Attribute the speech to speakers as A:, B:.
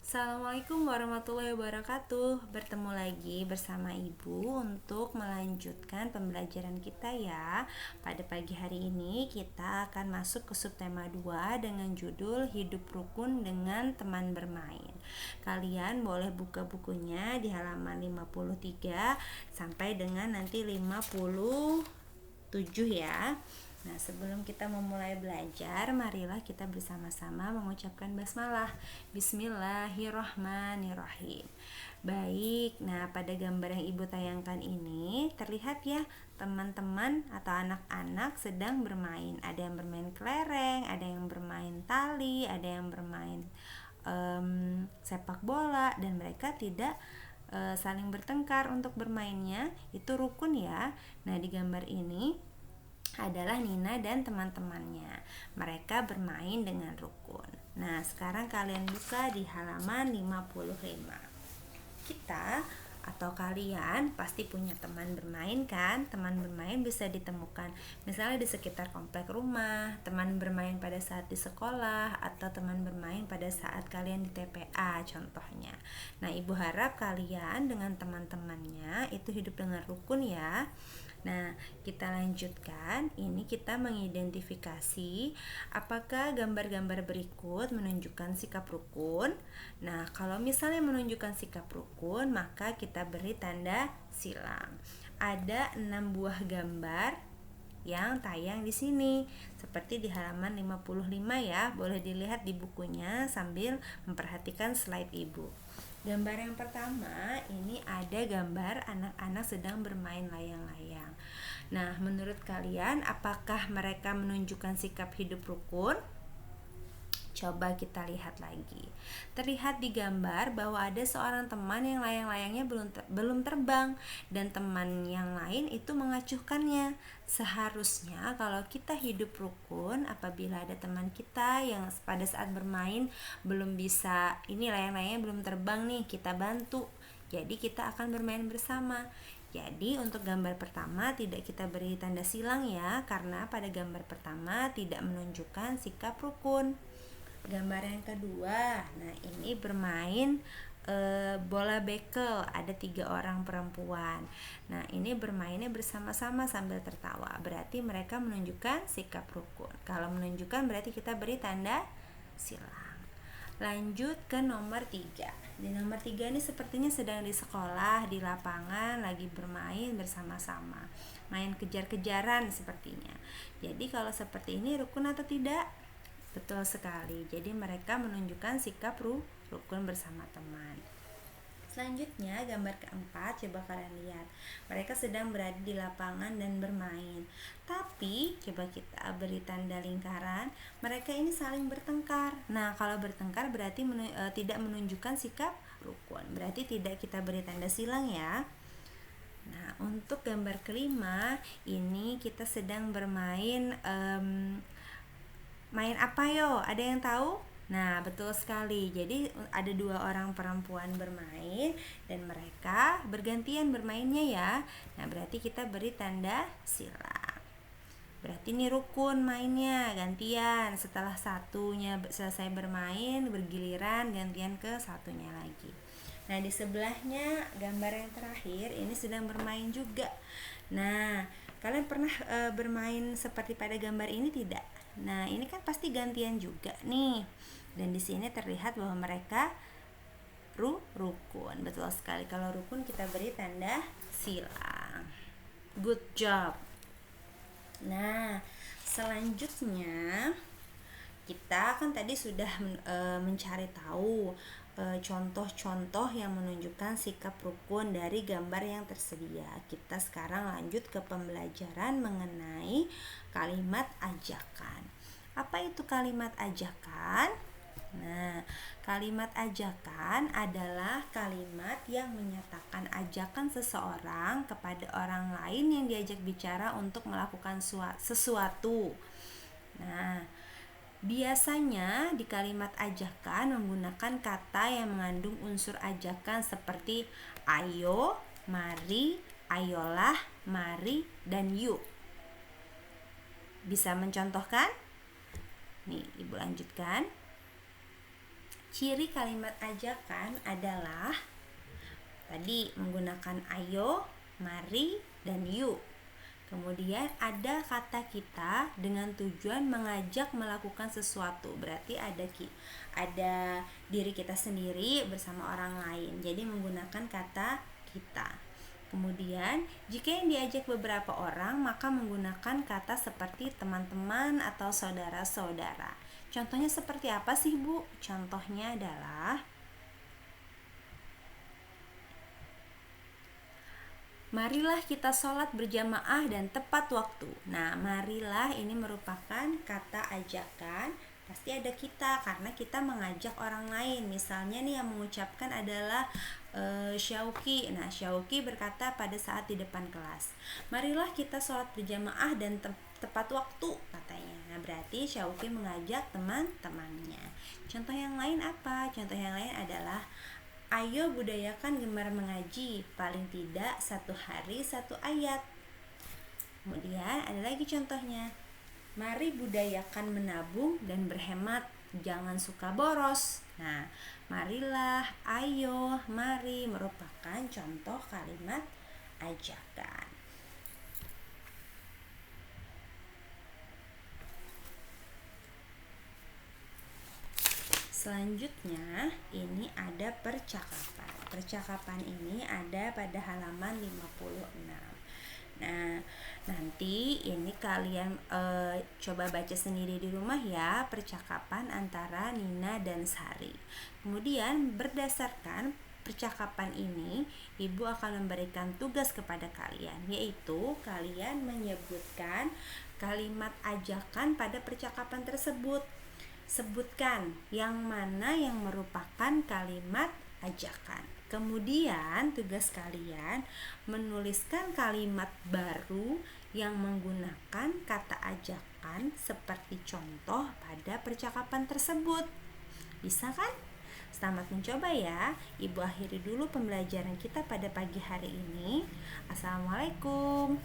A: Assalamualaikum warahmatullahi wabarakatuh. Bertemu lagi bersama Ibu untuk melanjutkan pembelajaran kita ya. Pada pagi hari ini kita akan masuk ke subtema 2 dengan judul Hidup Rukun dengan Teman Bermain. Kalian boleh buka bukunya di halaman 53 sampai dengan nanti 57 ya. Nah, sebelum kita memulai belajar, marilah kita bersama-sama mengucapkan basmalah. Bismillahirrahmanirrahim. Baik, nah pada gambar yang Ibu tayangkan ini terlihat ya teman-teman atau anak-anak sedang bermain. Ada yang bermain kelereng, ada yang bermain tali, ada yang bermain sepak bola, dan mereka tidak saling bertengkar untuk bermainnya. Itu rukun ya. Nah, di gambar ini adalah Nina dan teman-temannya. Mereka bermain dengan rukun. Nah, sekarang kalian buka di halaman 55. Kita atau kalian pasti punya teman bermain kan? Teman bermain bisa ditemukan misalnya di sekitar komplek rumah, teman bermain pada saat di sekolah, atau teman bermain pada saat kalian di TPA contohnya. Nah, Ibu harap kalian dengan teman-temannya itu hidup dengan rukun ya. Nah, kita lanjutkan. Ini kita mengidentifikasi apakah gambar-gambar berikut menunjukkan sikap rukun. Nah, kalau misalnya menunjukkan sikap rukun, maka kita beri tanda silang. Ada 6 buah gambar yang tayang di sini, seperti di halaman 55 ya. Boleh dilihat di bukunya sambil memperhatikan slide Ibu. Gambar yang pertama, ini ada gambar anak-anak sedang bermain layang-layang. Nah, menurut kalian apakah mereka menunjukkan sikap hidup rukun? Coba kita lihat lagi. Terlihat di gambar bahwa ada seorang teman yang layang-layangnya belum terbang dan teman yang lain itu mengacuhkannya. Seharusnya kalau kita hidup rukun, apabila ada teman kita yang pada saat bermain belum bisa, ini layang-layangnya belum terbang nih, kita bantu. Jadi kita akan bermain bersama. Jadi untuk gambar pertama tidak kita beri tanda silang ya, karena pada gambar pertama tidak menunjukkan sikap rukun. Gambar yang kedua, nah ini bermain bola bekel, ada 3 orang perempuan. Nah, ini bermainnya bersama-sama sambil tertawa, berarti mereka menunjukkan sikap rukun. Kalau menunjukkan berarti kita beri tanda silang. Lanjut ke nomor 3. Di nomor 3 ini sepertinya sedang di sekolah, di lapangan, lagi bermain bersama-sama, main kejar-kejaran sepertinya. Jadi kalau seperti ini rukun atau tidak? Betul sekali. Jadi mereka menunjukkan sikap rukun bersama teman. Selanjutnya gambar keempat, coba kalian lihat. Mereka sedang berada di lapangan dan bermain. Tapi coba kita beri tanda lingkaran. Mereka ini saling bertengkar. Nah, kalau bertengkar berarti tidak menunjukkan sikap rukun. Berarti tidak kita beri tanda silang ya. Nah, untuk gambar kelima, ini kita sedang bermain main apa yo? Ada yang tahu? Nah, betul sekali. Jadi ada 2 orang perempuan bermain dan mereka bergantian bermainnya ya. Nah, berarti kita beri tanda silang. Berarti ini rukun mainnya, gantian. Setelah satunya selesai bermain, bergiliran gantian ke satunya lagi. Nah, di sebelahnya gambar yang terakhir ini sedang bermain juga. Nah, kalian pernah bermain seperti pada gambar ini tidak? Nah, ini kan pasti gantian juga nih. Dan di sini terlihat bahwa mereka rukun. Betul sekali. Kalau rukun kita beri tanda silang. Good job. Nah, selanjutnya kita kan tadi sudah mencari tahu contoh-contoh yang menunjukkan sikap rukun dari gambar yang tersedia. Kita sekarang lanjut ke pembelajaran mengenai kalimat ajakan. Apa itu kalimat ajakan? Nah, kalimat ajakan adalah kalimat yang menyatakan ajakan seseorang kepada orang lain yang diajak bicara untuk melakukan sesuatu. Nah, biasanya di kalimat ajakan menggunakan kata yang mengandung unsur ajakan seperti ayo, mari, ayolah, mari, dan yuk. Bisa mencontohkan? Nih, Ibu lanjutkan. Ciri kalimat ajakan adalah tadi menggunakan ayo, mari, dan yuk. Kemudian ada kata kita dengan tujuan mengajak melakukan sesuatu. Berarti ada diri kita sendiri bersama orang lain. Jadi menggunakan kata kita. Kemudian jika yang diajak beberapa orang, maka menggunakan kata seperti teman-teman atau saudara-saudara. Contohnya seperti apa sih, Bu? Contohnya adalah marilah kita sholat berjamaah dan tepat waktu. Nah, marilah ini merupakan kata ajakan. Pasti ada kita karena kita mengajak orang lain. Misalnya nih yang mengucapkan adalah Syauki. Nah, Syauki berkata pada saat di depan kelas, marilah kita sholat berjamaah dan tepat waktu, katanya. Nah, berarti Syauki mengajak teman-temannya. Contoh yang lain apa? Contoh yang lain adalah ayo budayakan gemar mengaji, paling tidak 1 hari 1 ayat. Kemudian ada lagi contohnya, mari budayakan menabung dan berhemat, jangan suka boros. Nah, marilah, ayo, mari merupakan contoh kalimat ajakan. Selanjutnya ini ada percakapan. Percakapan ini ada pada halaman 56. Nah, nanti ini kalian coba baca sendiri di rumah ya, percakapan antara Nina dan Sari. Kemudian berdasarkan percakapan ini, Ibu akan memberikan tugas kepada kalian, yaitu kalian menyebutkan kalimat ajakan pada percakapan tersebut. Sebutkan yang mana yang merupakan kalimat ajakan. Kemudian tugas kalian menuliskan kalimat baru yang menggunakan kata ajakan seperti contoh pada percakapan tersebut. Bisa kan? Selamat mencoba ya. Ibu akhiri dulu pembelajaran kita pada pagi hari ini. Assalamualaikum.